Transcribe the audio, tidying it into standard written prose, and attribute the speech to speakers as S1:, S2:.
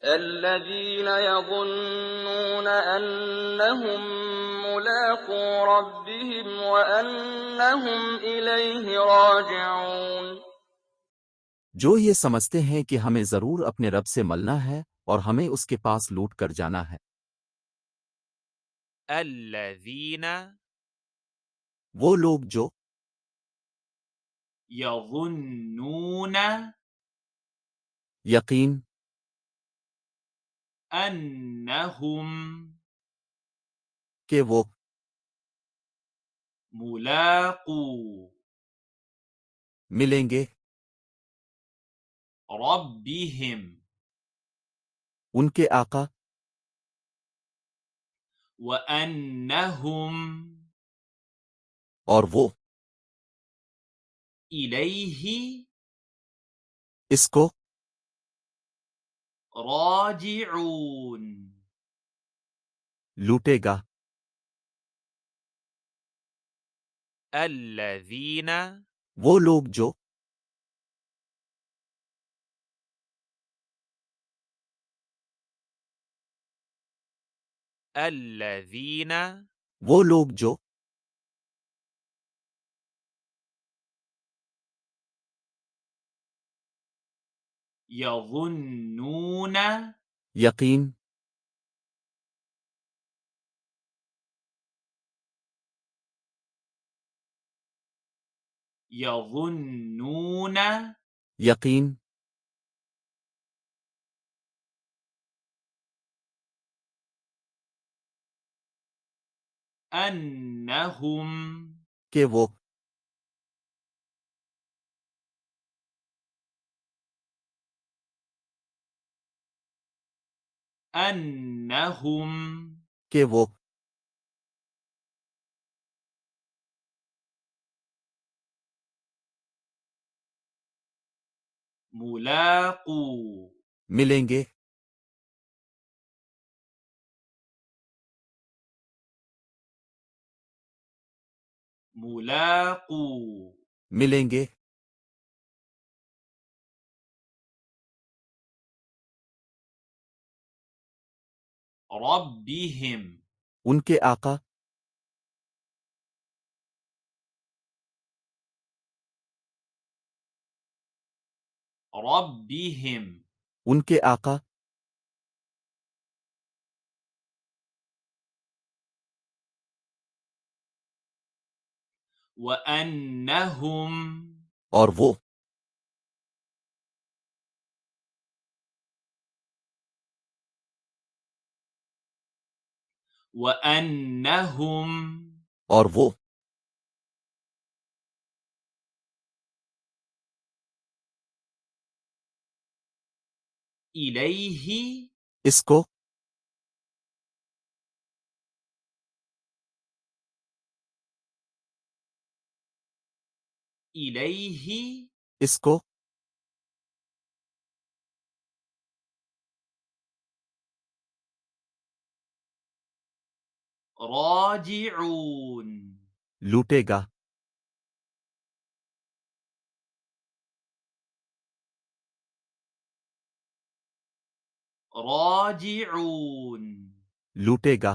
S1: الذين يظنون أنهم ملاقو ربهم وأنهم إليه راجعون
S2: جو یہ سمجھتے ہیں کہ ہمیں ضرور اپنے رب سے ملنا ہے اور ہمیں اس کے پاس لوٹ کر جانا ہے۔
S3: الذين
S2: وہ لوگ جو
S3: يظنون
S2: یقین
S3: أنهم
S2: کہ وہ
S3: ملاقو
S2: ملیں گے
S3: ربهم
S2: ان کے آقا
S3: وأنهم
S2: اور وہ
S3: إليه
S2: اس کو
S3: راجعون
S2: لوٹے گا۔
S3: الذين
S2: وہ لوگ جو
S3: الذين
S2: وہ لوگ جو
S3: يظنون
S2: یقین
S3: يظنون
S2: یقین
S3: أنهم
S2: کہ وہ
S3: أنهم
S2: کہ وہ
S3: ملاقو
S2: ملیں گے
S3: ملاقو
S2: ملیں گے
S3: ربهم
S2: ان کے آقا
S3: ربهم
S2: ان کے آقا
S3: وأنهم
S2: اور وہ
S3: وأنهم
S2: اور وہ
S3: إليه
S2: اس کو
S3: إليه
S2: اس کو
S3: راجعون
S2: لوٹے گا
S3: راجعون
S2: لوٹے گا